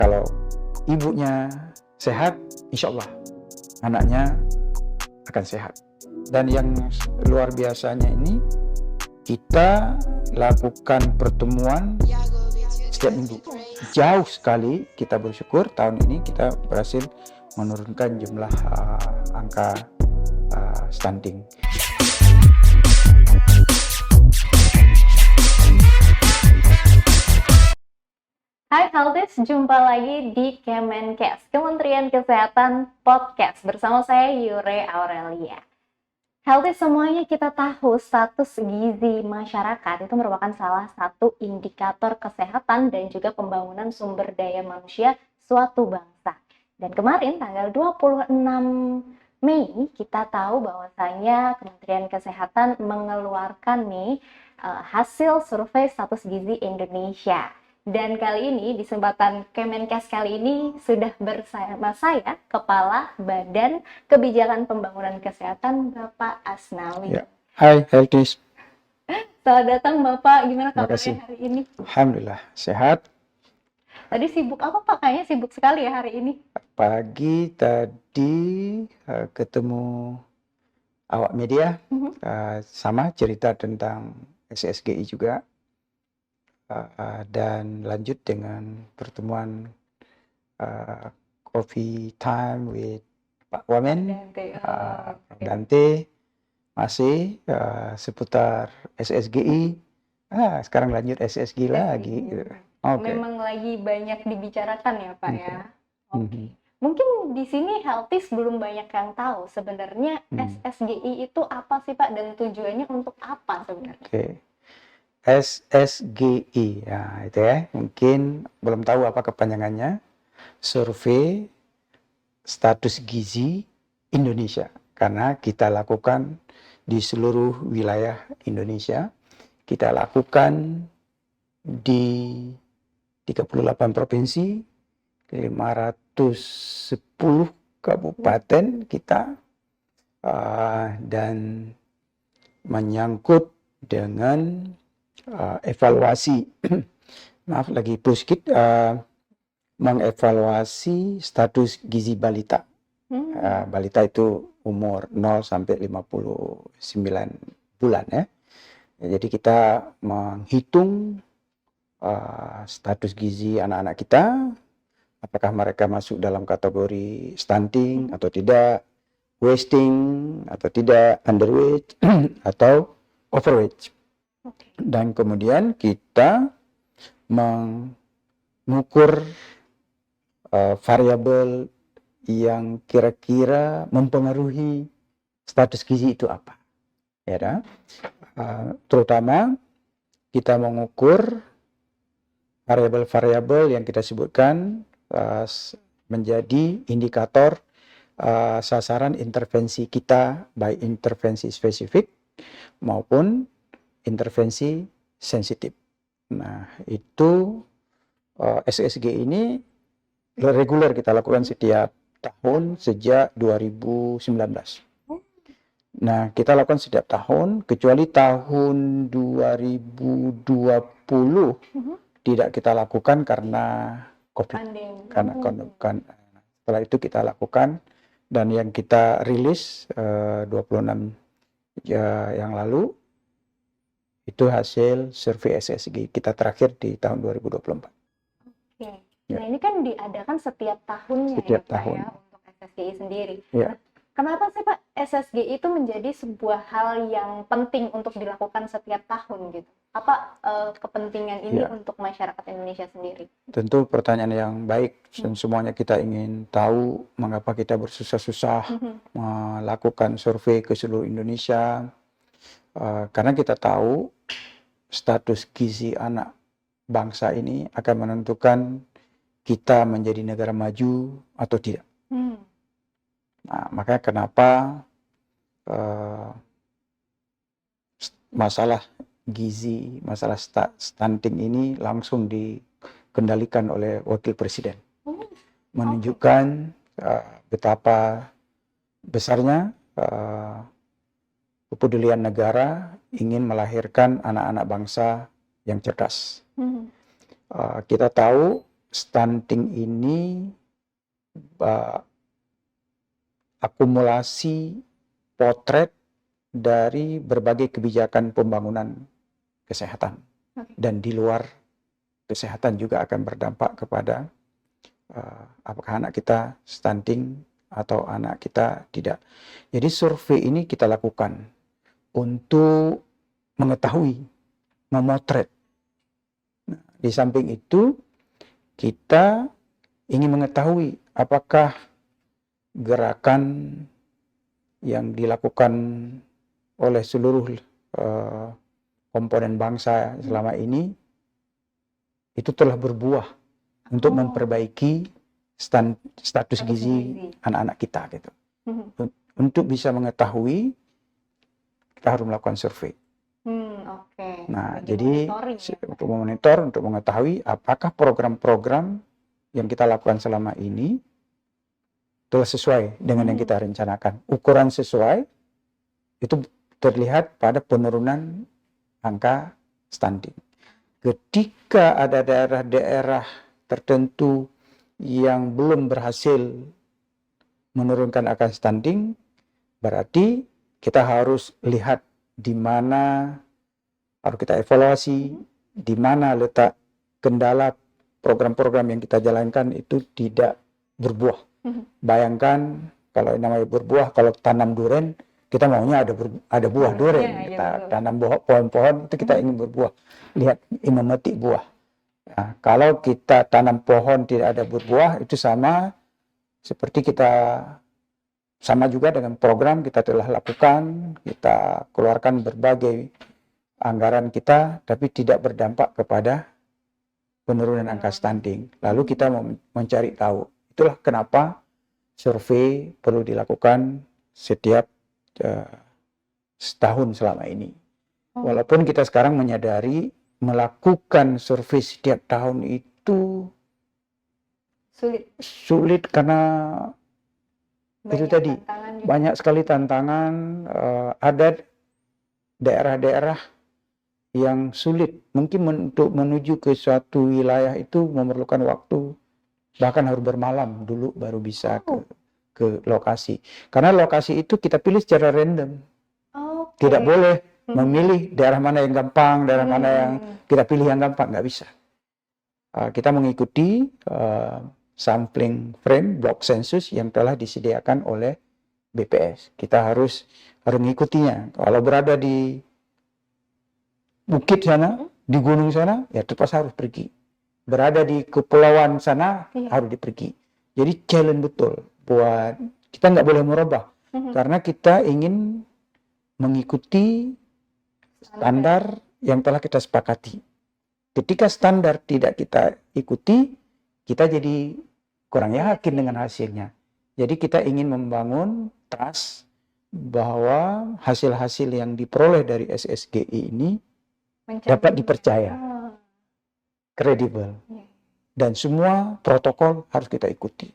Kalau ibunya sehat, insya Allah anaknya akan sehat. Dan yang luar biasanya ini, kita lakukan pertemuan setiap minggu. Jauh sekali kita bersyukur tahun ini kita berhasil menurunkan jumlah angka stunting. Hai Healthies, jumpa lagi di Kemenkes, Kementerian Kesehatan Podcast. Bersama saya Yure Aurelia. Healthies, semuanya kita tahu status gizi masyarakat itu merupakan salah satu indikator kesehatan dan juga pembangunan sumber daya manusia suatu bangsa. Dan kemarin tanggal 26 Mei kita tahu bahwasanya Kementerian Kesehatan mengeluarkan hasil survei status gizi Indonesia. Dan kali ini, di kesempatan Kemenkes kali ini, sudah bersama saya, Kepala Badan Kebijakan Pembangunan Kesehatan, Bapak Asnawi. Ya. Hai, Healthies. Selamat datang, Bapak. Gimana kabarnya hari ini? Alhamdulillah, sehat. Tadi sibuk apa, Pak? Kayaknya sibuk sekali ya hari ini. Pagi tadi ketemu awak media, sama cerita tentang SSGI juga. Dan lanjut dengan pertemuan coffee time with Pak Wamen, Dante, masih seputar SSGI. Sekarang lanjut SSGI lagi. Okay. Memang lagi banyak dibicarakan ya Pak ya. Oke. Mungkin di sini Healthies belum banyak yang tahu sebenarnya SSGI itu apa sih Pak dan tujuannya untuk apa sebenarnya? Oke. SSGI, ya itu ya, mungkin belum tahu apa kepanjangannya, Survei Status Gizi Indonesia, karena kita lakukan di seluruh wilayah Indonesia, kita lakukan di 38 provinsi, 510 kabupaten kita, dan menyangkut dengan evaluasi, maaf lagi puskit, mengevaluasi status gizi balita. Balita itu umur 0 sampai 59 bulan ya. Jadi kita menghitung status gizi anak-anak kita, apakah mereka masuk dalam kategori stunting atau tidak, wasting atau tidak, underweight atau overweight. Dan kemudian kita mengukur variabel yang kira-kira mempengaruhi status gizi itu apa, ya, terutama kita mengukur variabel-variabel yang kita sebutkan menjadi indikator sasaran intervensi kita, baik intervensi spesifik maupun intervensi sensitif. Nah, itu SSG ini reguler kita lakukan setiap tahun sejak 2019. Nah, kita lakukan setiap tahun, kecuali tahun 2020 tidak kita lakukan karena COVID. Setelah itu kita lakukan, dan yang kita rilis 26 yang lalu, itu hasil survei SSGI kita terakhir di tahun 2024. Oke. Nah, ini kan diadakan setiap tahunnya ya Pak ya, untuk SSGI sendiri. Ya. Nah, kenapa sih Pak SSGI itu menjadi sebuah hal yang penting untuk dilakukan setiap tahun gitu? Apa kepentingan ini untuk masyarakat Indonesia sendiri? Tentu pertanyaan yang baik, dan semuanya kita ingin tahu mengapa kita bersusah-susah melakukan survei ke seluruh Indonesia. Karena kita tahu status gizi anak bangsa ini akan menentukan kita menjadi negara maju atau tidak. Nah, makanya kenapa masalah gizi, masalah stunting ini langsung dikendalikan oleh Wakil Presiden. Menunjukkan betapa besarnya kepedulian negara ingin melahirkan anak-anak bangsa yang cerdas. Kita tahu stunting ini akumulasi potret dari berbagai kebijakan pembangunan kesehatan. Dan di luar kesehatan juga akan berdampak kepada apakah anak kita stunting atau anak kita tidak. Jadi survei ini kita lakukan untuk mengetahui, memotret. Nah, di samping itu kita ingin mengetahui apakah gerakan yang dilakukan oleh seluruh komponen bangsa selama ini itu telah berbuah untuk memperbaiki status gizi anak-anak kita gitu. Untuk bisa mengetahui, kita harus melakukan survei. Nah, jadi untuk memonitor, untuk mengetahui apakah program-program yang kita lakukan selama ini telah sesuai dengan yang kita rencanakan. Ukuran sesuai itu terlihat pada penurunan angka stunting. Ketika ada daerah-daerah tertentu yang belum berhasil menurunkan angka stunting, berarti kita harus lihat di mana harus kita evaluasi, di mana letak kendala program-program yang kita jalankan itu tidak berbuah. Bayangkan kalau namanya berbuah, kalau tanam durian, kita maunya ada buah durian. Kita tanam pohon-pohon itu kita ingin berbuah. Lihat, memetik buah. Nah, kalau kita tanam pohon tidak ada berbuah, itu sama seperti sama juga dengan program kita telah lakukan, kita keluarkan berbagai anggaran kita, tapi tidak berdampak kepada penurunan angka stunting. Lalu kita mencari tahu. Itulah kenapa survei perlu dilakukan setiap setahun selama ini. Walaupun kita sekarang menyadari melakukan survei setiap tahun itu sulit karena itu tadi banyak sekali tantangan. Ada daerah-daerah yang sulit, mungkin untuk menuju ke suatu wilayah itu memerlukan waktu, bahkan harus bermalam dulu baru bisa ke lokasi. Karena lokasi itu kita pilih secara random. Tidak boleh memilih daerah mana yang gampang, daerah mana yang kita pilih yang gampang, nggak bisa. Kita mengikuti sampling frame block sensus yang telah disediakan oleh BPS. Kita harus mengikutinya. Kalau berada di bukit sana, di gunung sana, ya terpaksa harus pergi. Berada di kepulauan sana, harus dipergi. Jadi challenge betul buat kita, nggak boleh merubah. Karena kita ingin mengikuti standar yang telah kita sepakati. Ketika standar tidak kita ikuti, kita jadi kurang yakin dengan hasilnya. Jadi kita ingin membangun trust bahwa hasil-hasil yang diperoleh dari SSGI ini dapat dipercaya, kredibel, dan semua protokol harus kita ikuti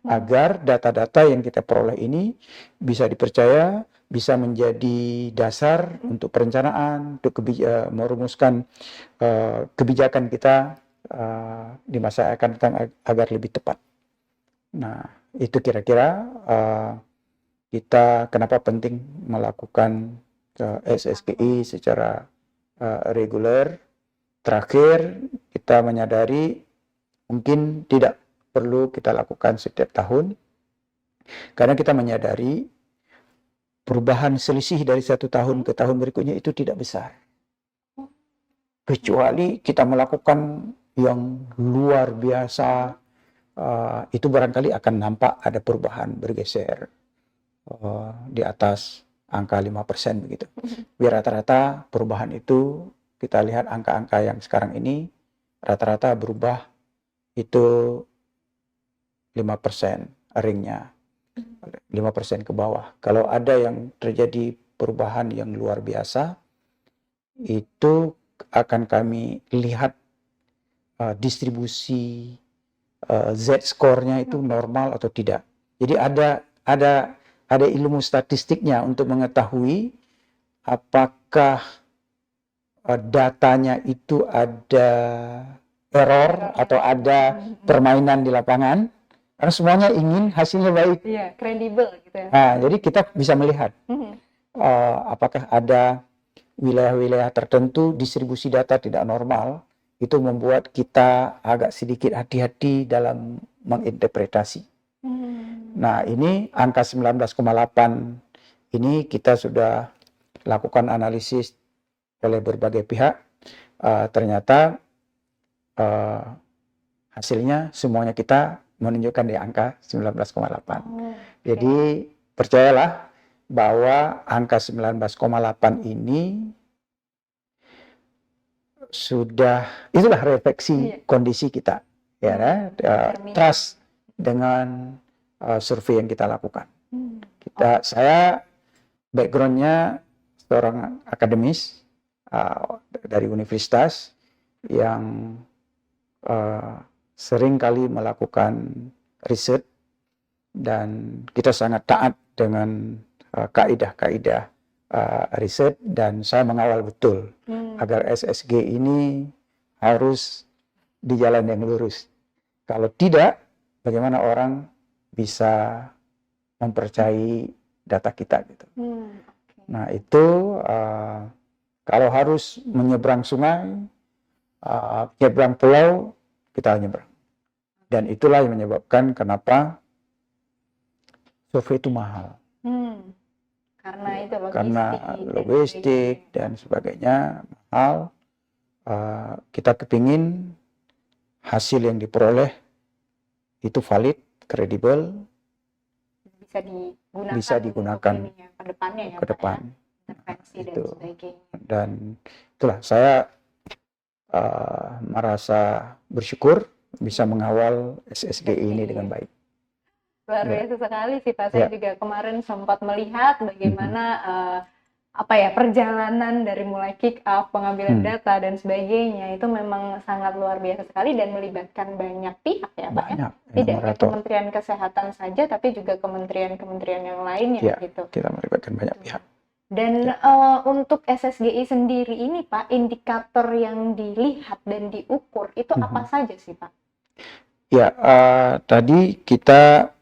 agar data-data yang kita peroleh ini bisa dipercaya, bisa menjadi dasar untuk perencanaan, untuk merumuskan kebijakan kita di masa akan datang agar lebih tepat. Nah, itu kira-kira kita kenapa penting melakukan SSGI secara reguler. Terakhir, kita menyadari mungkin tidak perlu kita lakukan setiap tahun, karena kita menyadari perubahan selisih dari satu tahun ke tahun berikutnya itu tidak besar. Kecuali kita melakukan yang luar biasa, itu barangkali akan nampak ada perubahan bergeser di atas angka 5% begitu. Biar rata-rata perubahan itu kita lihat angka-angka yang sekarang ini rata-rata berubah itu 5% ringnya, 5% ke bawah. Kalau ada yang terjadi perubahan yang luar biasa, itu akan kami lihat distribusi Z-score-nya itu normal atau tidak. Jadi ada ilmu statistiknya untuk mengetahui apakah datanya itu ada error atau ada permainan di lapangan, karena semuanya ingin hasilnya baik. Iya, kredibel gitu ya. Nah, jadi kita bisa melihat apakah ada wilayah-wilayah tertentu distribusi data tidak normal, itu membuat kita agak sedikit hati-hati dalam menginterpretasi. Nah, ini angka 19,8 ini kita sudah lakukan analisis oleh berbagai pihak. Ternyata hasilnya semuanya kita menunjukkan di angka 19,8. Jadi percayalah bahwa angka 19,8 ini sudah, itulah refleksi kondisi kita, ya, trust dengan survei yang kita lakukan. Saya backgroundnya seorang akademis dari universitas yang sering kali melakukan riset, dan kita sangat taat dengan kaidah-kaidah riset, dan saya mengawal betul agar SSG ini harus di jalan yang lurus. Kalau tidak, bagaimana orang bisa mempercayai data kita gitu. Nah, itu kalau harus menyeberang sungai, menyeberang pulau, kita nyeberang. Dan itulah yang menyebabkan kenapa survei itu mahal. Karena itu logistik dan sebagainya mahal. Kita kepingin hasil yang diperoleh itu valid, kredibel, bisa digunakan ke depannya ya, ke depan. Intervensi dan Itu. sebagainya. Dan itulah saya merasa bersyukur bisa mengawal SSG ini dengan baik. Luar biasa sekali sih Pak. Saya juga kemarin sempat melihat bagaimana perjalanan dari mulai kick off, pengambilan data dan sebagainya, itu memang sangat luar biasa sekali dan melibatkan banyak pihak ya Pak. Banyak. Tidak hanya Kementerian Kesehatan saja, tapi juga kementerian-kementerian yang lainnya gitu. Kita melibatkan banyak pihak. Dan untuk SSGI sendiri ini Pak, indikator yang dilihat dan diukur itu apa saja sih Pak? Ya, tadi kita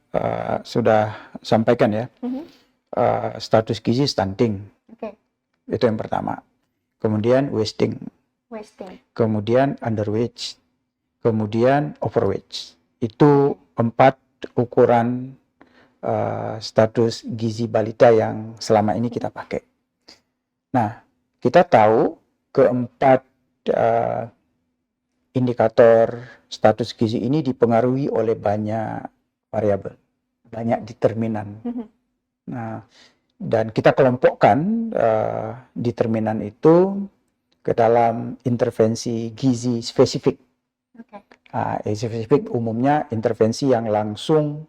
sudah sampaikan ya, status gizi stunting. Itu yang pertama. Kemudian wasting. Kemudian underweight. Kemudian overweight. Itu 4 ukuran status gizi balita yang selama ini kita pakai. Nah, kita tahu keempat indikator status gizi ini dipengaruhi oleh banyak variabel, banyak determinan. Nah, dan kita kelompokkan determinan itu ke dalam intervensi gizi spesifik. Spesifik umumnya intervensi yang langsung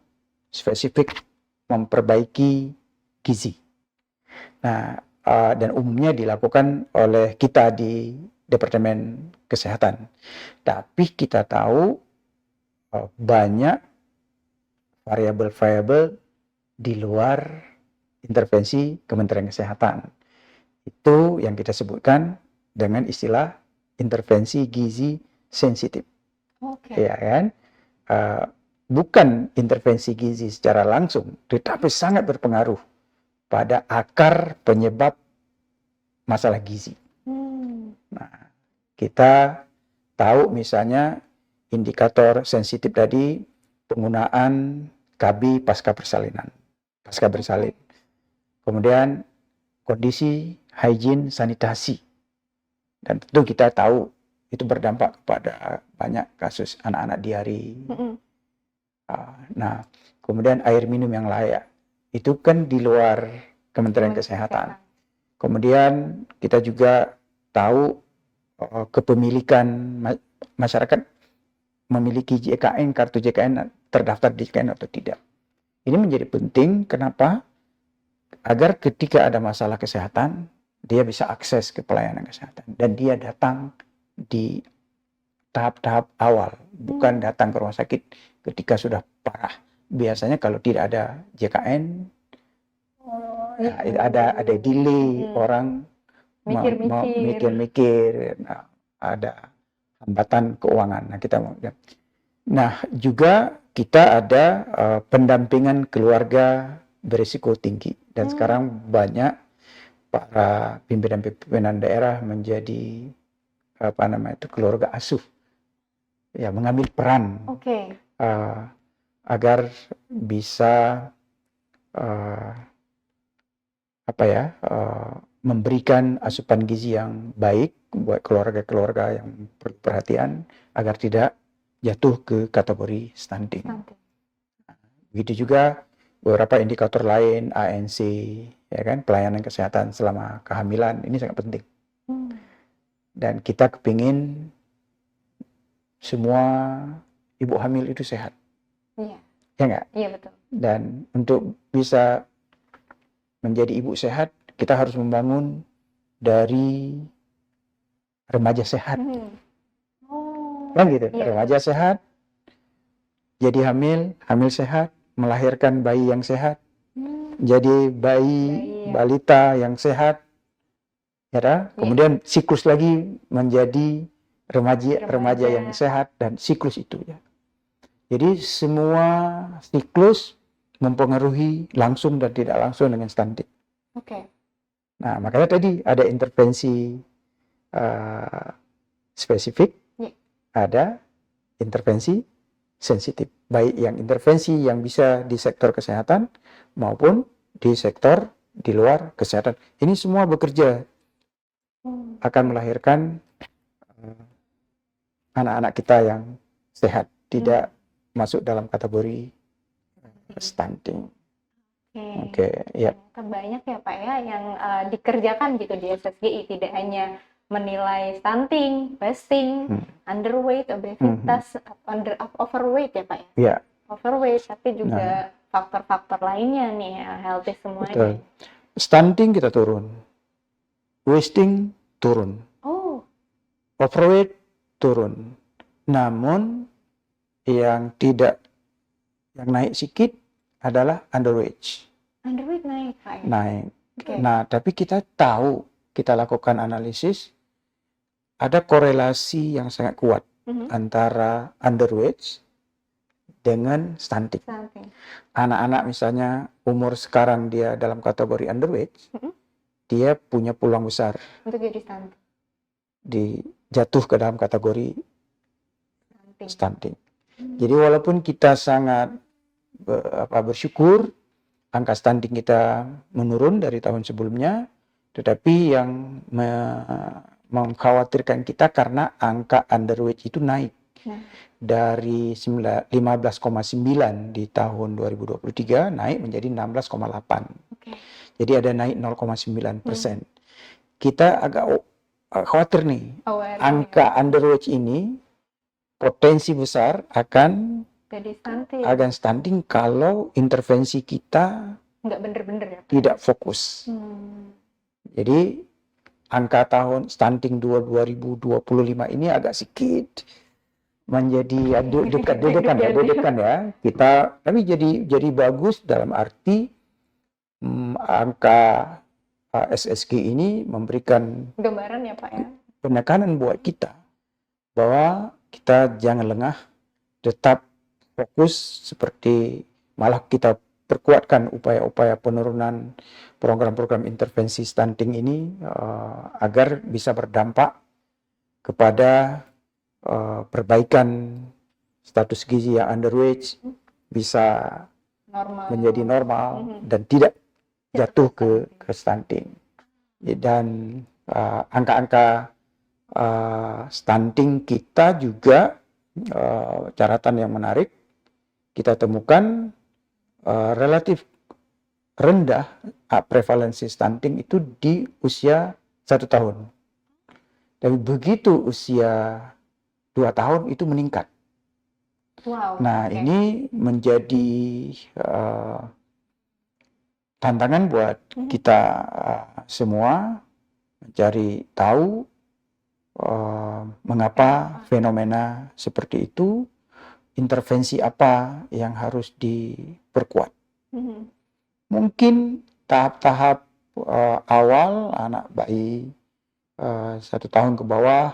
spesifik memperbaiki gizi. Nah, dan umumnya dilakukan oleh kita di Departemen Kesehatan. Tapi kita tahu banyak variabel-variabel di luar intervensi Kementerian Kesehatan. Itu yang kita sebutkan dengan istilah intervensi gizi sensitif. Ya kan? Bukan intervensi gizi secara langsung, tetapi sangat berpengaruh pada akar penyebab masalah gizi. Nah, kita tahu misalnya indikator sensitif tadi penggunaan KB pasca bersalin. Kemudian kondisi hygiene sanitasi. Dan tentu kita tahu itu berdampak kepada banyak kasus anak-anak diare. Nah, kemudian air minum yang layak. Itu kan di luar Kementerian Kesehatan. Kemudian kita juga tahu kepemilikan masyarakat memiliki JKN, kartu JKN, terdaftar di JKN atau tidak. Ini menjadi penting, kenapa? Agar ketika ada masalah kesehatan, dia bisa akses ke pelayanan kesehatan. Dan dia datang di tahap-tahap awal, bukan datang ke rumah sakit ketika sudah parah. Biasanya kalau tidak ada JKN, ada delay, orang mikir-mikir, ada hambatan keuangan. Nah, juga kita ada pendampingan keluarga berisiko tinggi, dan sekarang banyak para pimpinan daerah menjadi keluarga asuh, ya, mengambil peran agar bisa memberikan asupan gizi yang baik buat keluarga-keluarga yang perlu perhatian agar tidak jatuh ke kategori stunting. Begitu juga beberapa indikator lain, ANC, ya kan, pelayanan kesehatan selama kehamilan, ini sangat penting. Dan kita kepingin semua ibu hamil itu sehat. Iya. Ya nggak? Iya, betul. Dan untuk bisa menjadi ibu sehat, kita harus membangun dari remaja sehat. Kan gitu, Iya, remaja sehat, jadi hamil sehat, melahirkan bayi yang sehat, jadi balita yang sehat, ya dah? Kemudian siklus lagi menjadi remaja yang sehat, dan siklus itu, ya. Jadi semua siklus mempengaruhi langsung dan tidak langsung dengan stunting. Nah, makanya tadi ada intervensi spesifik, ada intervensi sensitif, baik yang intervensi yang bisa di sektor kesehatan maupun di sektor di luar kesehatan. Ini semua bekerja akan melahirkan anak-anak kita yang sehat, tidak masuk dalam kategori stunting. Ya. Banyak ya Pak ya yang dikerjakan gitu di SSGI, tidak hanya menilai stunting, wasting, underweight, obesitas, overweight ya Pak ya? Iya. Overweight, tapi juga faktor-faktor lainnya nih, healthy semuanya. Betul. Stunting kita turun, wasting turun, overweight turun. Namun yang naik sedikit adalah underweight. Underweight naik Pak ya? Naik. Nah, tapi kita tahu, kita lakukan analisis, ada korelasi yang sangat kuat antara underweight dengan stunting. Anak-anak misalnya umur sekarang dia dalam kategori underweight, dia punya peluang besar untuk jadi stunting, jatuh ke dalam kategori stunting. Jadi walaupun kita sangat bersyukur angka stunting kita menurun dari tahun sebelumnya, tetapi yang mengkhawatirkan kita karena angka underweight itu naik dari 15,9 di tahun 2023 naik menjadi 16,8. Jadi ada naik 0,9%. Kita agak khawatir nih, angka underweight ini potensi besar akan stunting kalau intervensi kita nggak bener-bener ya, tidak fokus. Jadi angka tahun stunting 2025 ini agak sedikit menjadi dekat ya. Kita tapi jadi bagus dalam arti angka SSG ini memberikan gambaran ya Pak ya, penekanan buat kita bahwa kita jangan lengah, tetap fokus, seperti malah kita perkuatkan upaya-upaya penurunan program-program intervensi stunting ini agar bisa berdampak kepada perbaikan status gizi yang underweight bisa menjadi normal dan tidak jatuh ke stunting. Dan angka-angka stunting kita juga catatan yang menarik kita temukan relatif rendah prevalensi stunting itu di usia 1 tahun. Tapi begitu usia 2 tahun itu meningkat. Ini menjadi tantangan buat kita semua mencari tahu mengapa fenomena seperti itu, intervensi apa yang harus diperkuat. Mungkin tahap-tahap awal anak bayi 1 tahun ke bawah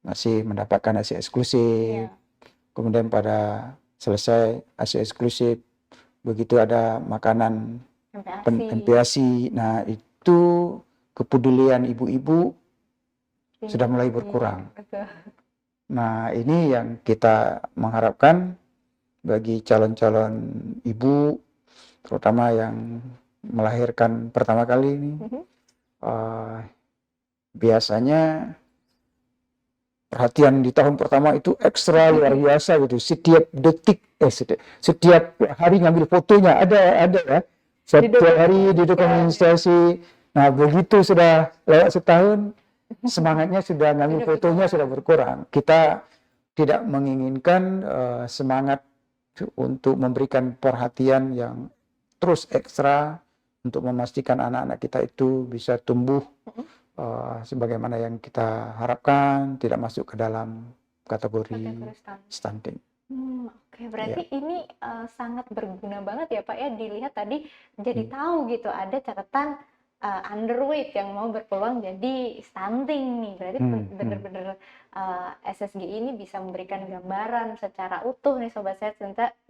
masih mendapatkan hasil eksklusif. Iya. Kemudian pada selesai hasil eksklusif, begitu ada makanan MPASI. MPASI. Nah, itu kepedulian ibu-ibu sudah mulai berkurang. Betul. Nah, ini yang kita mengharapkan bagi calon-calon ibu, terutama yang melahirkan pertama kali ini. Biasanya perhatian di tahun pertama itu ekstra luar biasa gitu. Setiap detik, setiap hari ngambil fotonya ada ya. Setiap hari didokumentasi. Nah, begitu sudah lewat setahun, semangatnya sudah ngambil fotonya sudah berkurang. Kita tidak menginginkan semangat untuk memberikan perhatian yang terus ekstra untuk memastikan anak-anak kita itu bisa tumbuh sebagaimana yang kita harapkan, tidak masuk ke dalam kategori stunting. Oke, berarti ini sangat berguna banget ya Pak ya, dilihat tadi jadi tahu gitu ada catatan underweight yang mau berpeluang jadi stunting nih. Berarti benar-benar SSGI ini bisa memberikan gambaran secara utuh nih Sobat Sehat,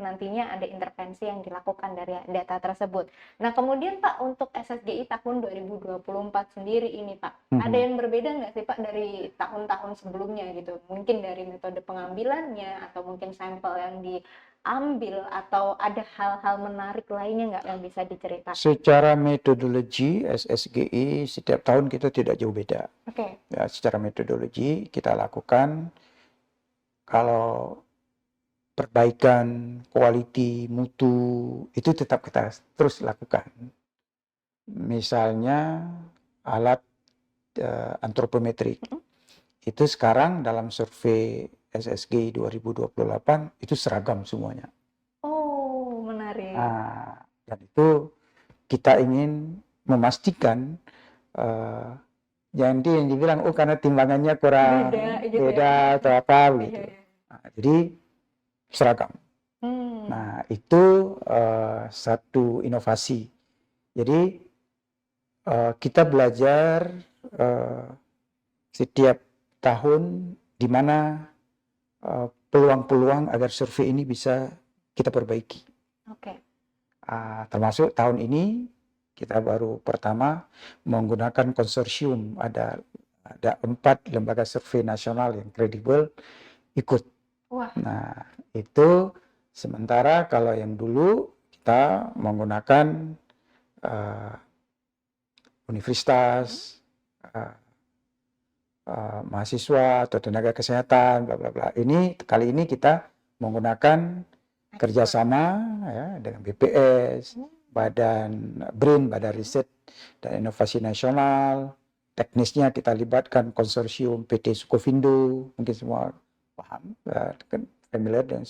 nantinya ada intervensi yang dilakukan dari data tersebut. Nah kemudian Pak, untuk SSGI tahun 2024 sendiri ini Pak, ada yang berbeda nggak sih Pak dari tahun-tahun sebelumnya gitu? Mungkin dari metode pengambilannya atau mungkin sampel yang diambil, atau ada hal-hal menarik lainnya nggak yang bisa diceritakan? Secara metodologi SSGI setiap tahun kita tidak jauh beda. Oke. Ya, secara metodologi kita lakukan, kalau perbaikan quality, mutu itu tetap kita terus lakukan. Misalnya alat antropometrik. Itu sekarang dalam survei SSGI 2028 itu seragam semuanya. Oh, menarik. Nah, dan itu kita ingin memastikan jangan yang dibilang karena timbangannya kurang beda atau apa gitu. Nah, jadi seragam. Nah, itu satu inovasi. Jadi kita belajar setiap tahun di mana peluang-peluang agar survei ini bisa kita perbaiki. Oke. Termasuk tahun ini kita baru pertama menggunakan konsorsium, ada 4 lembaga survei nasional yang kredibel ikut. Wah. Nah, itu sementara kalau yang dulu kita menggunakan universitas, mahasiswa atau tenaga kesehatan, bla bla bla. Ini kali ini kita menggunakan kerjasama ya dengan BPS, Badan BRIN, Badan Riset dan Inovasi Nasional. Teknisnya kita libatkan konsorsium PT Sukovindo, mungkin semua paham, familiar dengan,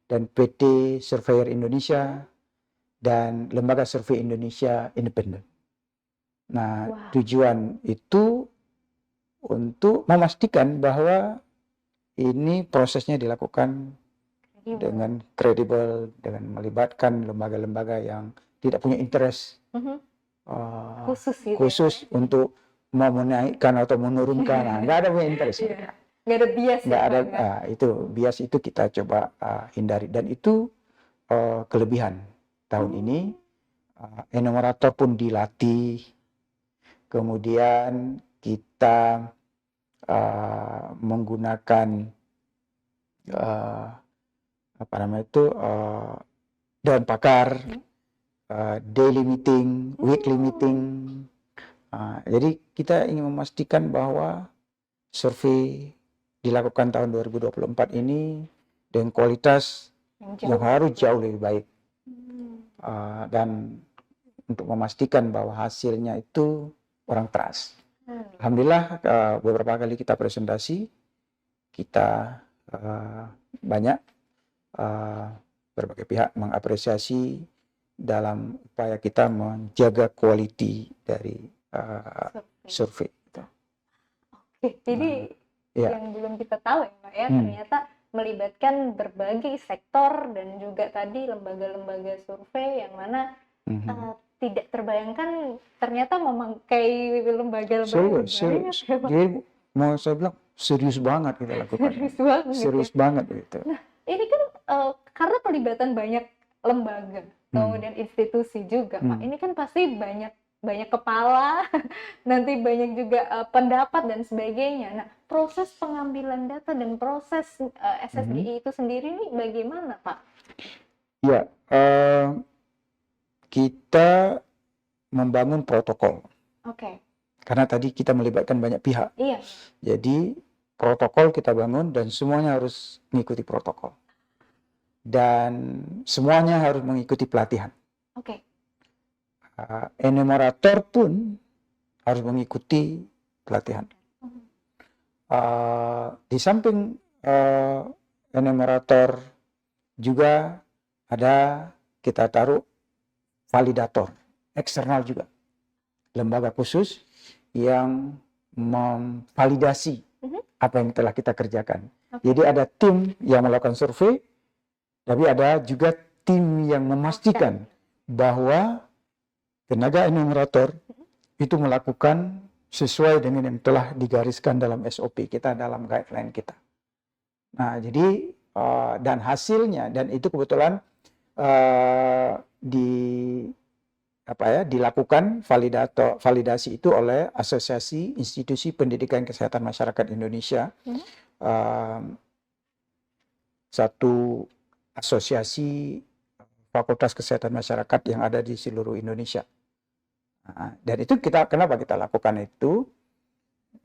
dan PT Surveyor Indonesia dan Lembaga Survei Indonesia Independen. Nah, tujuan itu untuk memastikan bahwa ini prosesnya dilakukan dengan kredibel, dengan melibatkan lembaga-lembaga yang tidak punya interest khusus untuk mau menaikkan atau menurunkan. Nah, nggak ada punya interest. Nggak ada bias. Nggak ada. Itu bias itu kita coba hindari, dan itu kelebihan tahun ini. Enumerator pun dilatih. Kemudian kita menggunakan dewan pakar, daily meeting, weekly meeting. Jadi kita ingin memastikan bahwa survei dilakukan tahun 2024 ini dengan kualitas yang harus jauh lebih baik, dan untuk memastikan bahwa hasilnya itu orang trust. Alhamdulillah beberapa kali kita presentasi, kita banyak berbagai pihak mengapresiasi dalam upaya kita menjaga quality dari survei. Oke, jadi yang belum kita tahu ya Pak ya, ternyata melibatkan berbagai sektor dan juga tadi lembaga-lembaga survei yang mana tidak terbayangkan ternyata memakai lembaga-lembaga. Jadi mau saya bilang serius banget kita lakukan. Serius banget. Serius banget gitu. Ini kan karena pelibatan banyak lembaga, kemudian institusi juga, Pak. Ini kan pasti banyak kepala, nanti banyak juga pendapat dan sebagainya. Nah, proses pengambilan data dan proses SSGI itu sendiri ini bagaimana, Pak? Ya, kita membangun protokol. Oke. Karena tadi kita melibatkan banyak pihak. Iya. Jadi protokol kita bangun dan semuanya harus mengikuti protokol. Dan semuanya harus mengikuti pelatihan. Oke. Enumerator pun harus mengikuti pelatihan. Di samping enumerator juga ada kita taruh validator eksternal juga, lembaga khusus yang memvalidasi apa yang telah kita kerjakan. Jadi ada tim yang melakukan survei, tapi ada juga tim yang memastikan bahwa tenaga enumerator itu melakukan sesuai dengan yang telah digariskan dalam SOP kita, dalam guideline kita. Nah, jadi dan hasilnya, dan itu kebetulan dilakukan validasi itu oleh Asosiasi Institusi Pendidikan Kesehatan Masyarakat Indonesia, satu asosiasi Fakultas Kesehatan Masyarakat yang ada di seluruh Indonesia. Dan itu kenapa kita lakukan itu?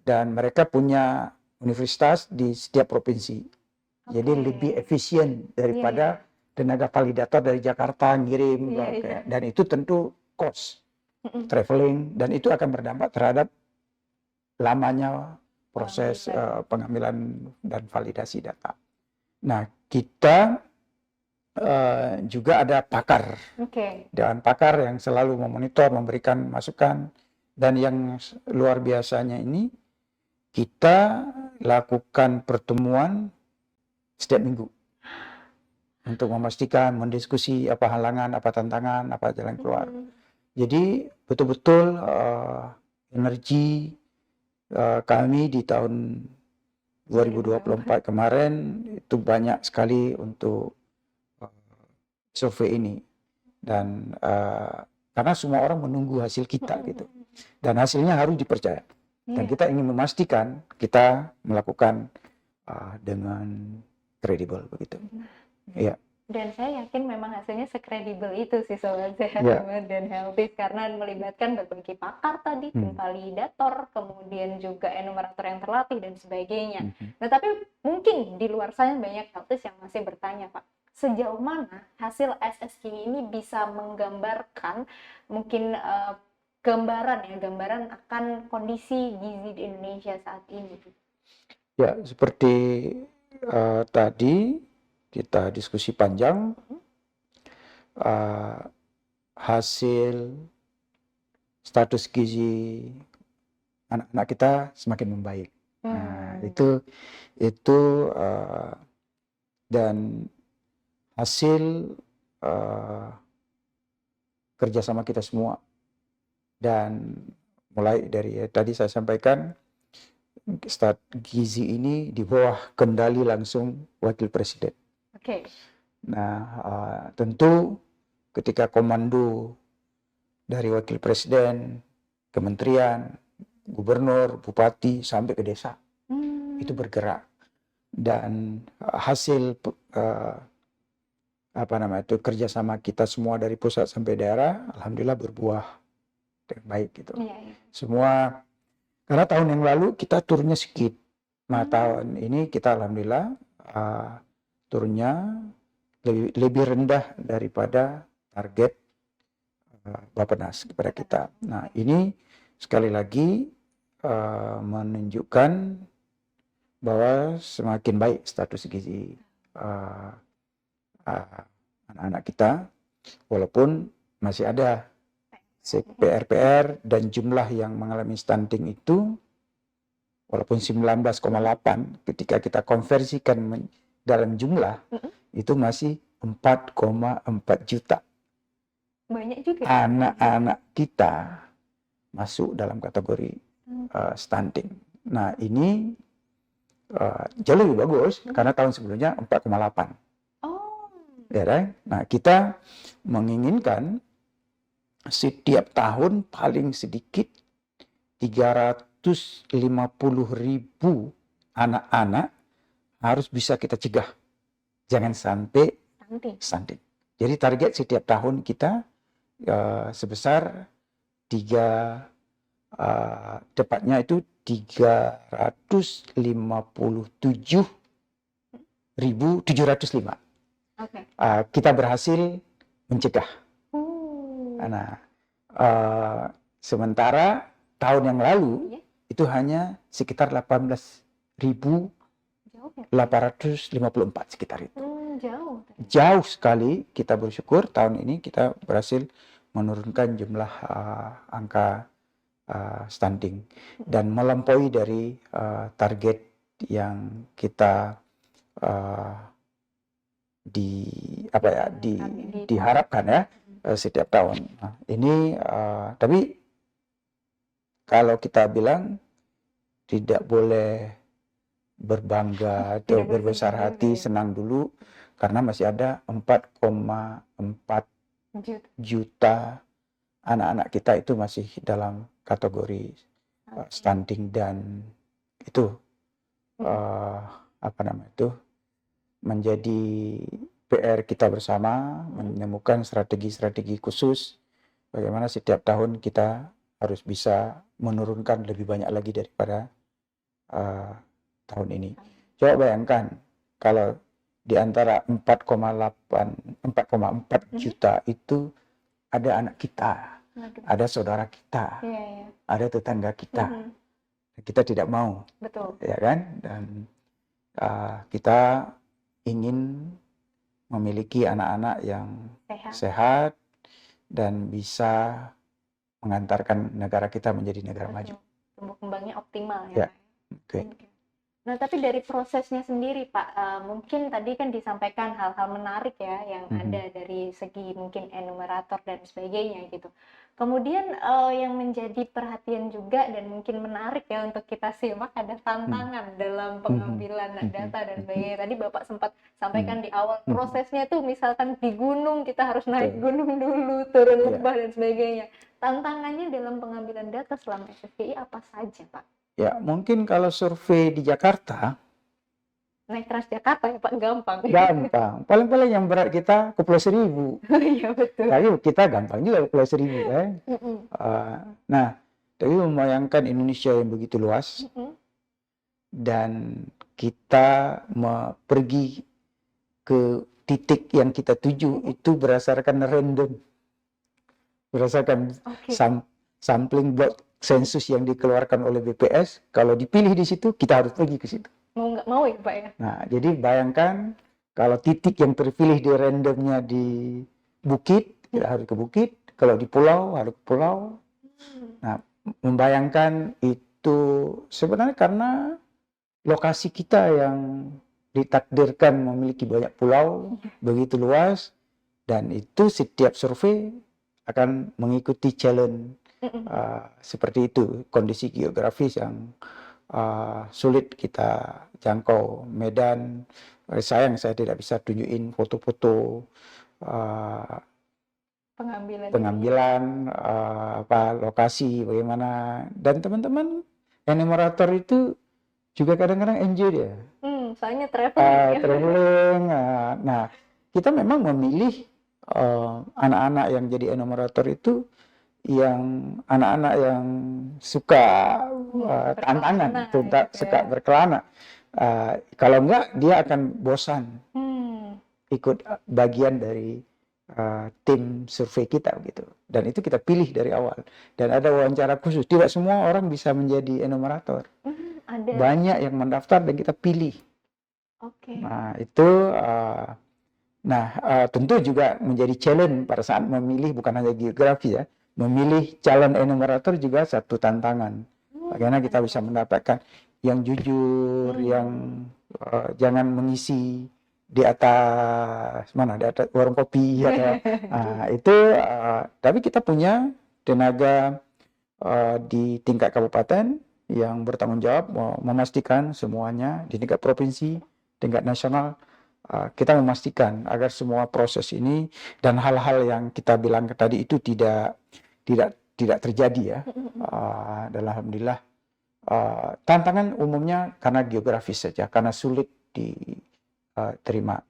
Dan mereka punya universitas di setiap provinsi, jadi lebih efisien daripada tenaga validator dari Jakarta ngirim, dan itu tentu cost traveling, dan itu akan berdampak terhadap lamanya proses pengambilan dan validasi data. Nah, kita juga ada pakar, dewan pakar yang selalu memonitor, memberikan masukan, dan yang luar biasanya ini kita lakukan pertemuan setiap minggu untuk memastikan, mendiskusi apa halangan, apa tantangan, apa jalan keluar. Jadi betul-betul energi kami di tahun 2024 kemarin itu banyak sekali untuk survei ini, dan karena semua orang menunggu hasil kita gitu, dan hasilnya harus dipercaya, dan kita ingin memastikan kita melakukan dengan kredibel begitu. Iya. Dan saya yakin memang hasilnya sekredibel itu sih Sobat Sehat dan Healthy, karena melibatkan berbagai pakar tadi, tim validator, kemudian juga enumerator yang terlatih dan sebagainya. Nah, tapi mungkin di luar sana banyak Healthy yang masih bertanya, Pak, sejauh mana hasil SSGI ini bisa menggambarkan mungkin gambaran akan kondisi gizi di Indonesia saat ini? Ya, seperti tadi kita diskusi panjang, hasil status gizi anak-anak kita semakin membaik. Nah, itu dan hasil kerjasama kita semua, dan mulai dari tadi saya sampaikan, stat gizi ini di bawah kendali langsung Wakil Presiden. Nah, tentu ketika komando dari Wakil Presiden, kementerian, gubernur, bupati sampai ke desa itu bergerak, dan hasil kerjasama kita semua dari pusat sampai daerah, alhamdulillah berbuah dengan baik gitu. Semua, karena tahun yang lalu kita turunnya sedikit, nah tahun ini kita alhamdulillah turunnya lebih rendah daripada target Bappenas kepada kita. Nah, ini sekali lagi menunjukkan bahwa semakin baik status gizi anak-anak kita, walaupun masih ada PR dan jumlah yang mengalami stunting itu, walaupun 19,8, ketika kita konversikan dalam jumlah, itu masih 4,4 juta. Banyak juga. Anak-anak kita masuk dalam kategori stunting. Nah, ini jauh lebih bagus karena tahun sebelumnya 4,8. Oh. Ya kan? Nah, kita menginginkan setiap tahun paling sedikit 350.000 anak-anak harus bisa kita cegah. Jangan sampai stunting. Jadi target setiap tahun kita sebesar tepatnya itu 357.705. Kita berhasil mencegah. Nah, sementara tahun yang lalu itu hanya sekitar 18.854 sekitar itu. Jauh sekali. Kita bersyukur tahun ini kita berhasil menurunkan jumlah angka stunting dan melampaui dari target yang kita diharapkan ya setiap tahun. Nah, ini tapi kalau kita bilang tidak boleh berbangga atau berbesar hati, senang dulu karena masih ada 4,4 juta anak-anak kita itu masih dalam kategori stunting dan itu menjadi PR kita bersama menemukan strategi-strategi khusus bagaimana setiap tahun kita harus bisa menurunkan lebih banyak lagi daripada tahun ini. Coba bayangkan kalau di antara 4,4 juta itu ada anak kita, ada saudara kita, ada tetangga kita. Kita tidak mau, ya kan? Dan kita ingin memiliki anak-anak yang sehat dan bisa mengantarkan negara kita menjadi negara maju. Tumbuh kembangnya optimal ya. Nah, tapi dari prosesnya sendiri, Pak, mungkin tadi kan disampaikan hal-hal menarik ya yang ada dari segi mungkin enumerator dan sebagainya gitu. Kemudian yang menjadi perhatian juga dan mungkin menarik ya untuk kita simak ada tantangan dalam pengambilan data dan sebagainya. Tadi Bapak sempat sampaikan di awal prosesnya tuh misalkan di gunung kita harus naik gunung dulu, turun lembah dan sebagainya. Tantangannya dalam pengambilan data selama SFGI apa saja, Pak? Ya, mungkin kalau survei di Jakarta, naik Transjakarta ya Pak, gampang. Gampang. Paling-paling yang berat kita ke Pulau Seribu. Iya betul. Tapi kita gampang juga ke Pulau Seribu kan. Nah, tapi membayangkan Indonesia yang begitu luas dan kita pergi ke titik yang kita tuju itu berdasarkan random, berdasarkan sampling block sensus yang dikeluarkan oleh BPS. Kalau dipilih di situ, kita harus pergi ke situ. Mau nggak mau ya Pak ya? Nah, jadi bayangkan kalau titik yang terpilih di randomnya di bukit, kita harus ke bukit. Kalau di pulau, harus ke pulau. Nah, membayangkan itu sebenarnya karena lokasi kita yang ditakdirkan memiliki banyak pulau, begitu luas, dan itu setiap survei akan mengikuti challenge seperti itu, kondisi geografis yang sulit kita jangkau. Medan, sayang saya tidak bisa tunjukin foto-foto pengambilan lokasi bagaimana, dan teman-teman enumerator itu juga kadang-kadang enjoy dia. Soalnya traveling. Nah, kita memang memilih anak-anak yang jadi enumerator itu yang anak-anak yang suka tantangan, suka berkelana. Kalau enggak, dia akan bosan ikut bagian dari tim survei kita gitu. Dan itu kita pilih dari awal. Dan ada wawancara khusus. Tidak semua orang bisa menjadi enumerator. Banyak yang mendaftar dan kita pilih. Nah, itu tentu juga menjadi challenge pada saat memilih, bukan hanya geografi ya. Memilih calon enumerator juga satu tantangan. Bagaimana kita bisa mendapatkan yang jujur, yang jangan mengisi di atas di atas warung kopi atau itu. Tapi kita punya tenaga di tingkat kabupaten yang bertanggung jawab memastikan semuanya di tingkat provinsi, tingkat nasional, kita memastikan agar semua proses ini dan hal-hal yang kita bilang tadi itu tidak terjadi ya. Dan alhamdulillah tantangan umumnya karena geografis saja, karena sulit diterima.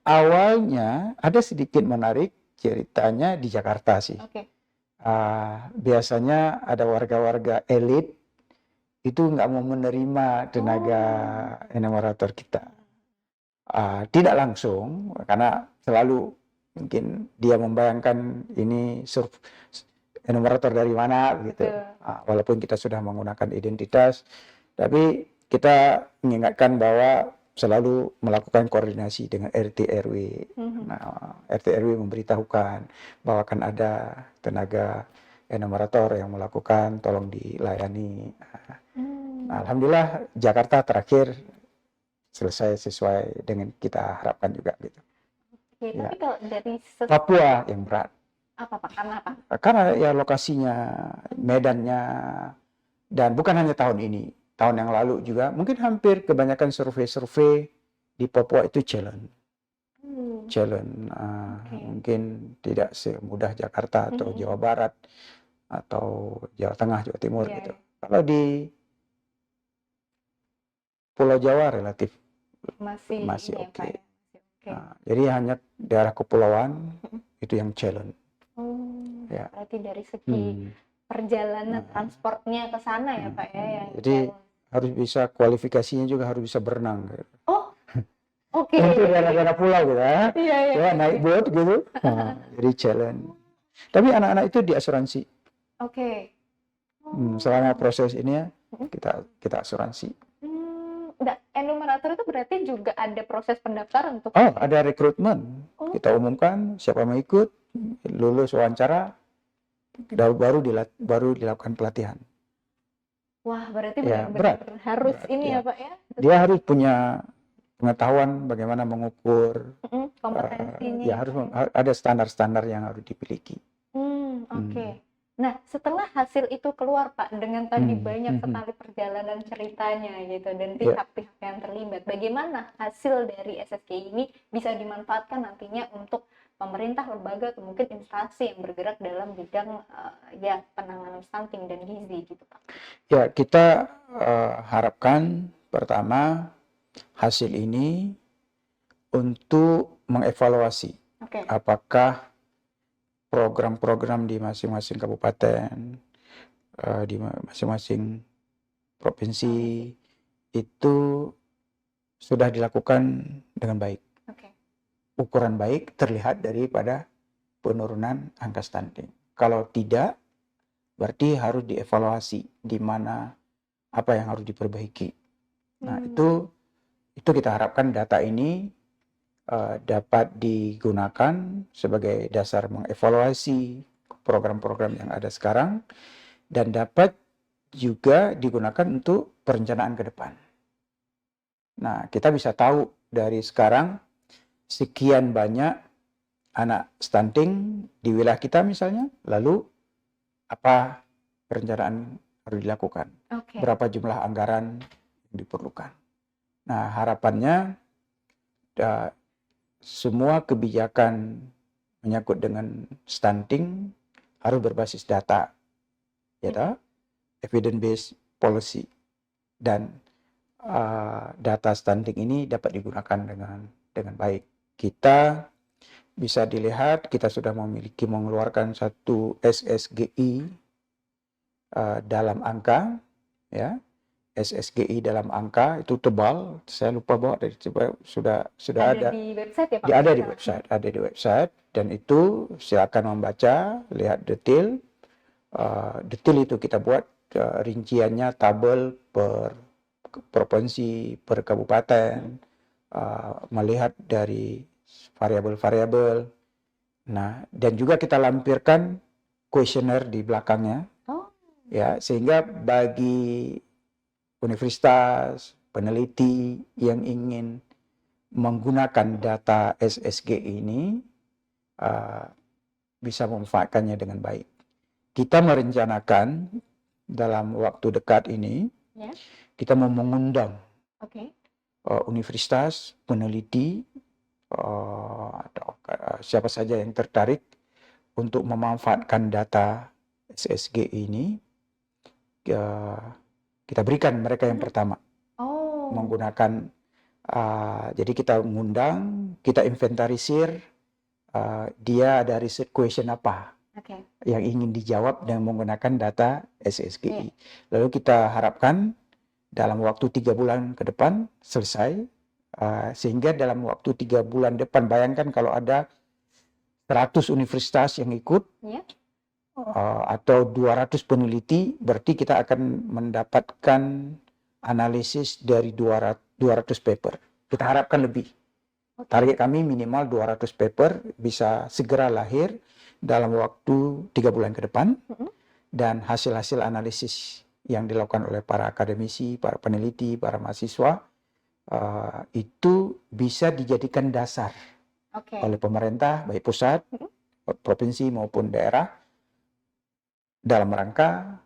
Awalnya ada sedikit menarik ceritanya di Jakarta sih. Oke. Biasanya ada warga-warga elit itu nggak mau menerima tenaga enumerator kita. Tidak langsung, karena selalu mungkin dia membayangkan ini enumerator dari mana gitu. Walaupun kita sudah menggunakan identitas, tapi kita mengingatkan bahwa selalu melakukan koordinasi dengan RT RW. Nah, RT RW memberitahukan bahwa akan ada tenaga enumerator yang melakukan, tolong dilayani. Nah, alhamdulillah Jakarta terakhir selesai sesuai dengan kita harapkan juga gitu. Oke, Ya. tapi kalau dari Papua yang berat. apa Pak? Karena apa? Karena ya lokasinya, medannya, dan bukan hanya tahun ini, tahun yang lalu juga, mungkin hampir kebanyakan survei-survei di Papua itu challenge. Mungkin tidak semudah Jakarta atau Jawa Barat atau Jawa Tengah, Jawa Timur gitu. Kalau di Pulau Jawa relatif masih oke. Jadi hanya daerah kepulauan itu yang challenge. Ya. Berarti dari segi perjalanan transportnya ke sana ya Pak ya. Jadi harus bisa, kualifikasinya juga harus bisa berenang. Oh, oke. Untuk daerah-daerah pulau gitu ya. Iya. Naik boat gitu. Jadi challenge. Tapi anak-anak itu diasuransi. Oke. Selama proses ini ya kita asuransi. Enumerator itu berarti juga ada proses pendaftaran untuk ada rekrutmen. Kita umumkan siapa mau ikut, lulus wawancara, baru dilakukan pelatihan. Wah, berarti Ya, benar-benar harus berat, ini ya. ya Pak ya. Dia harus punya pengetahuan bagaimana mengukur, Kompetensinya. ya harus ada standar-standar yang harus dimiliki. Oke. Nah, setelah hasil itu keluar Pak, dengan tadi banyak sekali perjalanan ceritanya gitu dan pihak-pihak yang terlibat, bagaimana hasil dari SSGI ini bisa dimanfaatkan nantinya untuk pemerintah, lembaga, atau mungkin instansi yang bergerak dalam bidang penanganan stunting dan gizi gitu Pak? Ya, kita harapkan pertama hasil ini untuk mengevaluasi apakah program-program di masing-masing kabupaten, di masing-masing provinsi itu sudah dilakukan dengan baik. Ukuran baik terlihat daripada penurunan angka stunting. Kalau tidak, berarti harus dievaluasi di mana apa yang harus diperbaiki. Nah, itu kita harapkan data ini dapat digunakan sebagai dasar mengevaluasi program-program yang ada sekarang dan dapat juga digunakan untuk perencanaan ke depan. Nah, kita bisa tahu dari sekarang sekian banyak anak stunting di wilayah kita misalnya, lalu apa perencanaan harus dilakukan, berapa jumlah anggaran yang diperlukan. Nah, harapannya semua kebijakan menyangkut dengan stunting harus berbasis data, evidence-based policy, dan data stunting ini dapat digunakan dengan baik. Kita bisa dilihat kita sudah mengeluarkan satu SSGI dalam angka, ya. SSGI dalam angka itu tebal, saya lupa bawa dari sudah ada di website ya Pak? Ada di website, dan itu silakan membaca, lihat detail itu kita buat rinciannya, tabel per provinsi, per kabupaten, melihat dari variabel-variabel. Nah, dan juga kita lampirkan kuesioner di belakangnya, ya, sehingga bagi universitas, peneliti yang ingin menggunakan data SSG ini bisa memanfaatkannya dengan baik. Kita merencanakan dalam waktu dekat ini Ya. kita mau mengundang Oke. universitas, peneliti, atau siapa saja yang tertarik untuk memanfaatkan data SSG ini, kita berikan mereka yang pertama Oh. menggunakan. Jadi kita mengundang, kita inventarisir dia ada research question apa Oke. yang ingin dijawab dengan menggunakan data SSGI. Iya. Lalu kita harapkan dalam waktu 3 bulan ke depan selesai, sehingga dalam waktu 3 bulan depan, bayangkan kalau ada 100 universitas yang ikut, Iya. atau 200 peneliti, berarti kita akan mendapatkan analisis dari 200 paper. Kita harapkan lebih. Oke. Target kami minimal 200 paper bisa segera lahir dalam waktu 3 bulan ke depan, dan hasil-hasil analisis yang dilakukan oleh para akademisi, para peneliti, para mahasiswa, itu bisa dijadikan dasar Oke. oleh pemerintah, baik pusat, provinsi maupun daerah, dalam rangka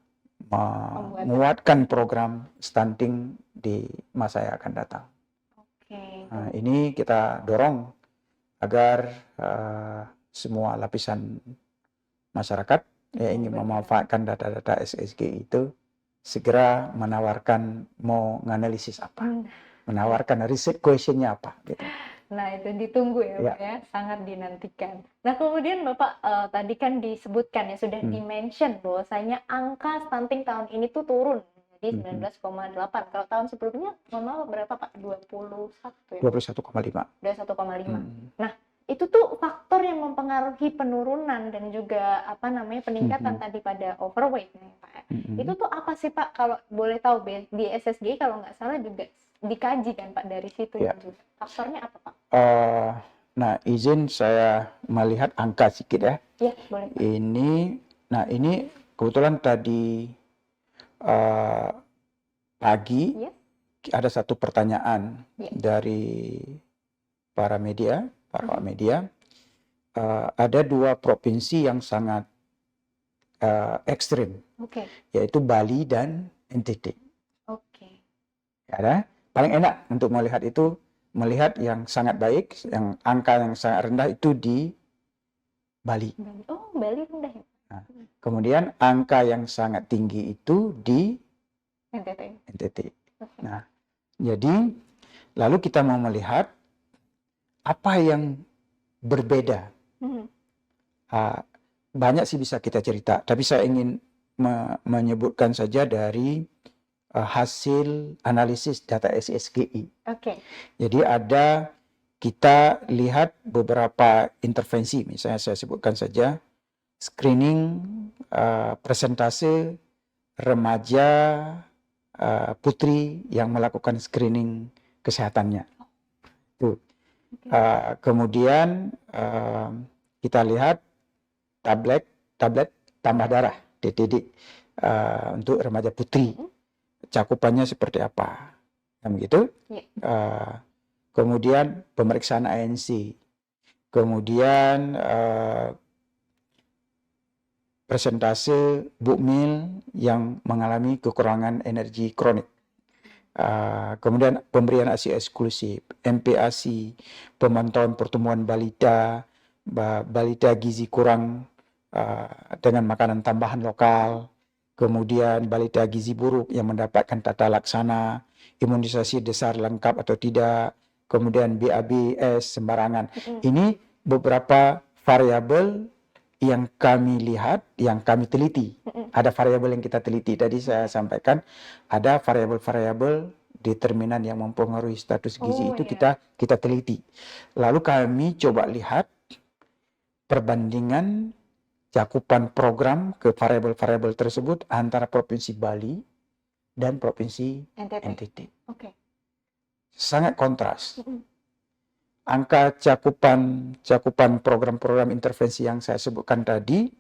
menguatkan program stunting di masa yang akan datang. Oke. Ini kita dorong agar semua lapisan masyarakat yang ingin memanfaatkan data-data SSG itu segera menawarkan mau menganalisis apa, menawarkan riset questionnya apa. Gitu. Nah, itu ditunggu ya, Pak ya, sangat dinantikan. Nah, kemudian Bapak tadi kan disebutkan ya, sudah di-mention bahwasanya angka stunting tahun ini tuh turun jadi 19,8. Kalau tahun sebelumnya, mohon maaf, berapa Pak? 21 ya? 21,5. 21,5. Nah, itu tuh faktor yang mempengaruhi penurunan dan juga peningkatan tadi pada overweight nih, Pak. Itu tuh apa sih Pak? Kalau boleh tahu, di SSG kalau nggak salah juga dikaji kan Pak dari situ juga. Faktornya apa Pak? Nah, izin saya melihat angka sedikit ya. Iya, boleh Pak. Ini kebetulan tadi pagi ada satu pertanyaan dari para media, ada 2 provinsi yang sangat ekstrim, yaitu Bali dan NTT. Paling enak untuk melihat itu, melihat yang sangat baik, yang angka yang sangat rendah itu di Bali. Oh, Bali rendah ya? Nah, kemudian angka yang sangat tinggi itu di NTT. Nah, jadi lalu kita mau melihat apa yang berbeda. Banyak sih bisa kita cerita, tapi saya ingin menyebutkan saja dari hasil analisis data SSGI. Jadi kita lihat beberapa intervensi, misalnya saya sebutkan saja screening persentase remaja putri yang melakukan screening kesehatannya. Kemudian kita lihat tablet tambah darah (TTD) untuk remaja putri, cakupannya seperti apa, begitu. Kemudian pemeriksaan ANC, kemudian persentase bukmil yang mengalami kekurangan energi kronik, kemudian pemberian ASI eksklusif, MPASI, pemantauan pertumbuhan balita gizi kurang dengan makanan tambahan lokal, kemudian balita gizi buruk yang mendapatkan tata laksana, imunisasi dasar lengkap atau tidak, kemudian BABS sembarangan. Ini beberapa variabel yang kami lihat, yang kami teliti. Ada variabel yang kita teliti. Tadi saya sampaikan ada variabel-variabel determinan yang mempengaruhi status gizi itu kita teliti. Lalu kami coba lihat perbandingan cakupan program ke variabel-variabel tersebut antara Provinsi Bali dan Provinsi NTT. Sangat kontras. Angka cakupan program-program intervensi yang saya sebutkan tadi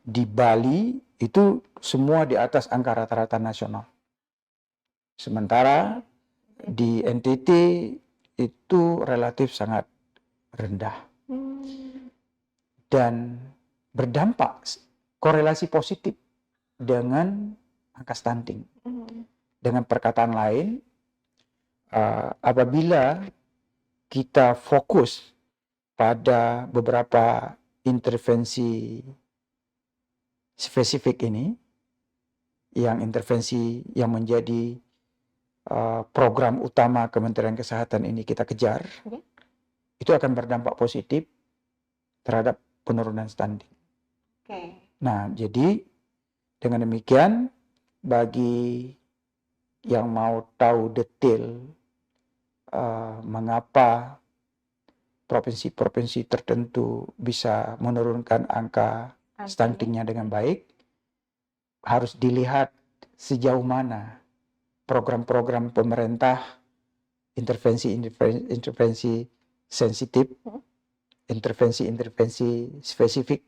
di Bali itu semua di atas angka rata-rata nasional. Sementara di NTT itu relatif sangat rendah. Dan berdampak korelasi positif dengan angka stunting. Mhm. Dengan perkataan lain, apabila kita fokus pada beberapa intervensi spesifik ini, yang intervensi yang menjadi program utama Kementerian Kesehatan ini kita kejar, Ya. itu akan berdampak positif terhadap penurunan stunting. Oke. Nah, jadi dengan demikian, bagi yang mau tahu detail mengapa provinsi-provinsi tertentu bisa menurunkan angka stuntingnya dengan baik, harus dilihat sejauh mana program-program pemerintah, intervensi sensitif, intervensi spesifik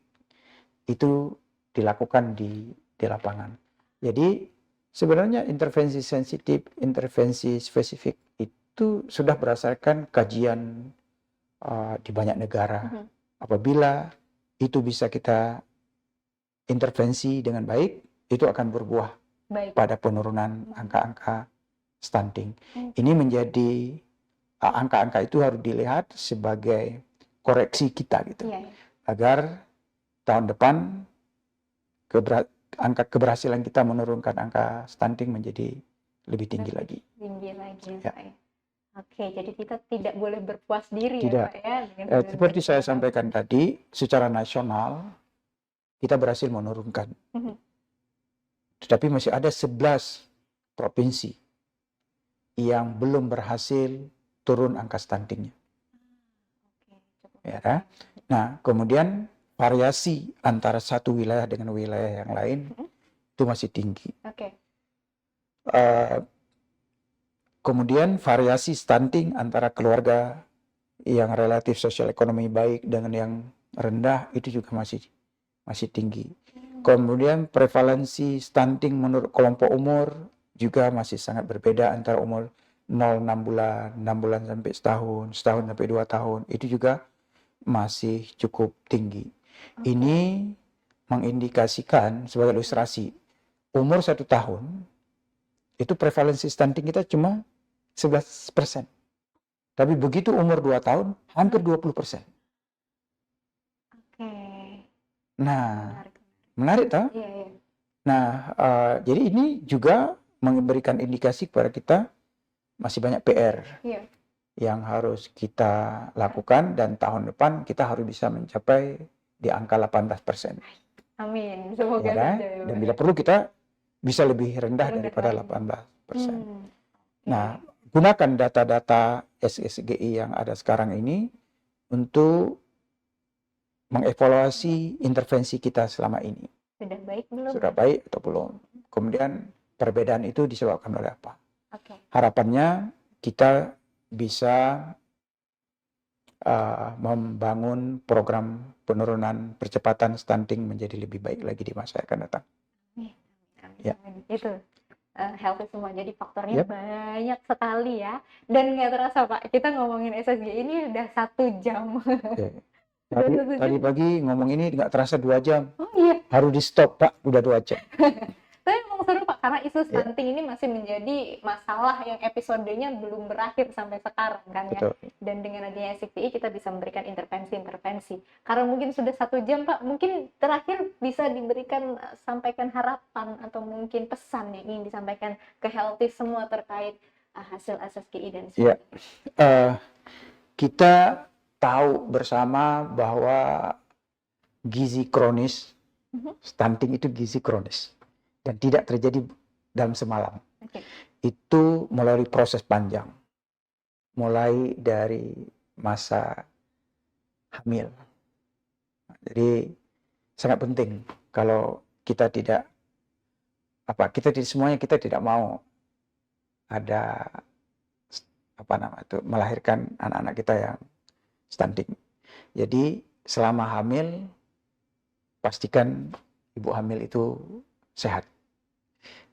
itu dilakukan di lapangan. Jadi sebenarnya intervensi sensitif, intervensi spesifik itu sudah berdasarkan kajian di banyak negara. Apabila itu bisa kita intervensi dengan baik, itu akan berbuah pada penurunan angka-angka stunting. Ini menjadi angka-angka itu harus dilihat sebagai koreksi kita gitu, agar tahun depan angka keberhasilan kita menurunkan angka stunting menjadi lebih tinggi lagi. Tinggi lagi ya. Pak ya. Oke, jadi kita tidak boleh berpuas diri Tidak. ya Pak ya. Seperti saya sampaikan tadi, secara nasional kita berhasil menurunkan. Tetapi masih ada 11 provinsi yang belum berhasil turun angka stuntingnya. Ya, kan? Nah, kemudian variasi antara satu wilayah dengan wilayah yang lain itu masih tinggi. Kemudian variasi stunting antara keluarga yang relatif sosial ekonomi baik dengan yang rendah itu juga masih tinggi. Kemudian prevalensi stunting menurut kelompok umur juga masih sangat berbeda antara umur 0-6 bulan, 6 bulan sampai setahun, setahun sampai 2 tahun. Itu juga masih cukup tinggi. Ini mengindikasikan sebagai ilustrasi, umur 1 tahun itu prevalensi stunting kita cuma 11%. Tapi begitu umur 2 tahun, hampir 20%. Nah, menarik toh? Nah, jadi ini juga memberikan indikasi kepada kita masih banyak PR yang harus kita lakukan, dan tahun depan kita harus bisa mencapai di angka 18%. Amin, semoga Ya, kan? Dan bila perlu kita bisa lebih rendah daripada 18%. Nah, gunakan data-data SSGI yang ada sekarang ini untuk mengevaluasi intervensi kita selama ini. Sudah baik belum? Sudah baik atau belum? Kemudian perbedaan itu disebabkan oleh apa? Harapannya kita bisa membangun program penurunan percepatan stunting menjadi lebih baik lagi di masa yang akan datang. Ya. Itu healthy semua, jadi faktornya banyak sekali ya, dan nggak terasa Pak, kita ngomongin SSG ini udah 1 jam. Tadi pagi ngomong ini nggak terasa 2 jam. Oh iya. Harus di stop Pak, udah 2 jam. Tapi memang seru Pak, karena isu stunting ini masih menjadi masalah yang episodenya belum berakhir sampai sekarang kan ya. Dan dengan adanya SCPI kita bisa memberikan intervensi-intervensi. Karena mungkin sudah 1 jam Pak, mungkin terakhir bisa diberikan, sampaikan harapan atau mungkin pesan yang ingin disampaikan ke healthy semua terkait hasil SSGI dan sebagainya. Kita tahu bersama bahwa gizi kronis, stunting itu gizi kronis. Dan tidak terjadi dalam semalam. Itu melalui proses panjang. Mulai dari masa hamil. Jadi sangat penting kalau kita tidak semuanya kita tidak mau ada melahirkan anak-anak kita yang stunting. Jadi selama hamil pastikan ibu hamil itu sehat.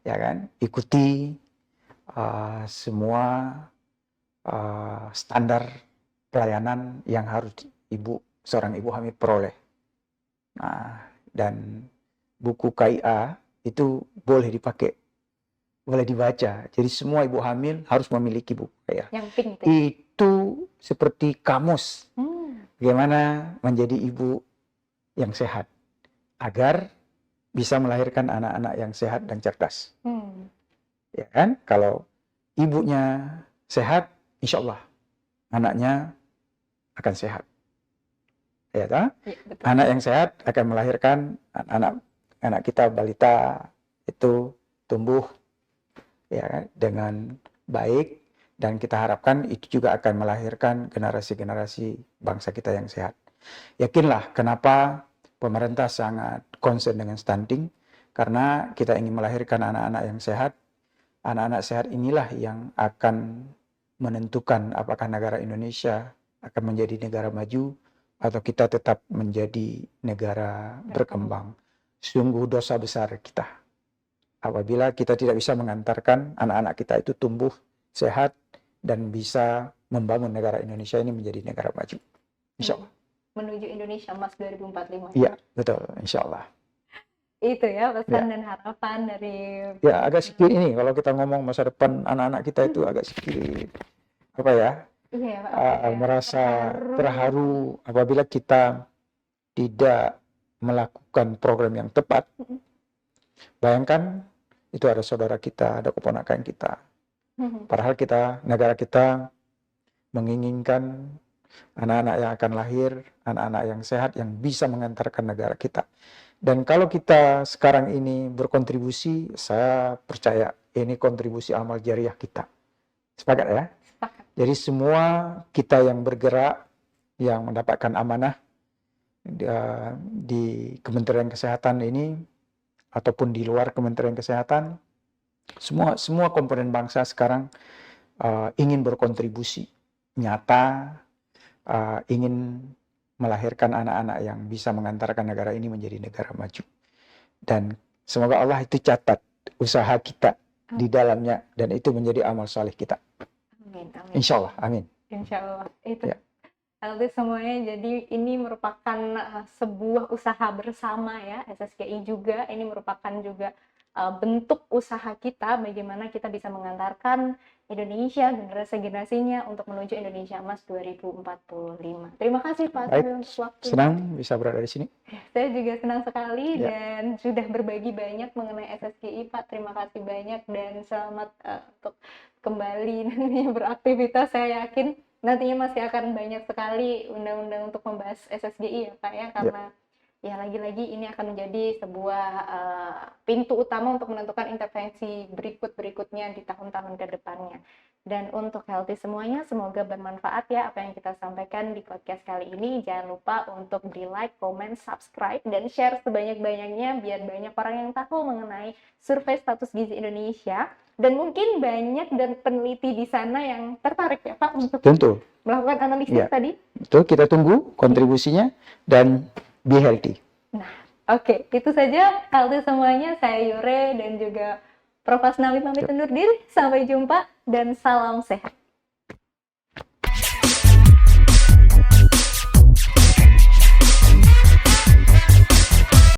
Ya kan, ikuti semua standar pelayanan yang harus seorang ibu hamil peroleh. Nah, dan buku KIA itu boleh dipakai boleh dibaca. Jadi semua ibu hamil harus memiliki buku ya. Yang pink itu. Ya? Itu seperti kamus bagaimana menjadi ibu yang sehat agar bisa melahirkan anak-anak yang sehat dan cerdas. Ya kan? Kalau ibunya sehat, insya Allah anaknya akan sehat. Ya, tak? Ya, betul. Anak yang sehat akan melahirkan anak kita balita itu tumbuh ya kan, dengan baik, dan kita harapkan itu juga akan melahirkan generasi-generasi bangsa kita yang sehat. Yakinlah kenapa pemerintah sangat concern dengan stunting, karena kita ingin melahirkan anak-anak yang sehat. Anak-anak sehat inilah yang akan menentukan apakah negara Indonesia akan menjadi negara maju atau kita tetap menjadi negara berkembang. Sungguh dosa besar kita apabila kita tidak bisa mengantarkan anak-anak kita itu tumbuh sehat dan bisa membangun negara Indonesia ini menjadi negara maju. Insya Allah. Menuju Indonesia Emas 2045. Iya, betul. Insya Allah. Itu ya pesan dan harapan dari... Ya, agak sedikit ini kalau kita ngomong masa depan anak-anak kita itu agak sedikit apa ya? Iya, merasa terharu apabila kita tidak melakukan program yang tepat. Bayangkan itu ada saudara kita, ada keponakan kita. Padahal negara kita menginginkan anak-anak yang akan lahir, anak-anak yang sehat, yang bisa mengantarkan negara kita. Dan kalau kita sekarang ini berkontribusi, saya percaya ini kontribusi amal jariah kita. Sepakat ya? Sepakat. Jadi semua kita yang bergerak, yang mendapatkan amanah di Kementerian Kesehatan ini, ataupun di luar Kementerian Kesehatan, semua komponen bangsa sekarang ingin berkontribusi nyata, ingin melahirkan anak-anak yang bisa mengantarkan negara ini menjadi negara maju. Dan semoga Allah itu catat usaha kita di dalamnya, dan itu menjadi amal saleh kita. Amin, amin. Insya Allah, amin. Insya Allah. Itu. Ya. Nanti semuanya, jadi ini merupakan sebuah usaha bersama ya, SSGI juga, ini merupakan juga bentuk usaha kita, bagaimana kita bisa mengantarkan Indonesia, generasi-generasinya untuk menuju Indonesia Emas 2045. Terima kasih Pak Baik, Sabi untuk waktunya. senang bisa berada di sini. Saya juga senang sekali Ya. dan sudah berbagi banyak mengenai SSGI Pak, terima kasih banyak dan selamat untuk kembali nantinya beraktivitas. Saya yakin nantinya masih akan banyak sekali undang-undang untuk membahas SSGI ya Pak ya, karena ya lagi-lagi ini akan menjadi sebuah pintu utama untuk menentukan intervensi berikutnya di tahun-tahun ke depannya. Dan untuk healthy semuanya, semoga bermanfaat ya apa yang kita sampaikan di podcast kali ini. Jangan lupa untuk di like, comment, subscribe, dan share sebanyak-banyaknya biar banyak orang yang tahu mengenai survei status gizi Indonesia. Dan mungkin banyak dan peneliti di sana yang tertarik ya Pak untuk Tentu. melakukan analisis Ya. tadi. Betul, kita tunggu kontribusinya dan be healthy. Nah, oke, itu saja healthy semuanya. Saya Yure dan juga Prof. Asnawi pamit undur diri. Sampai jumpa dan salam sehat.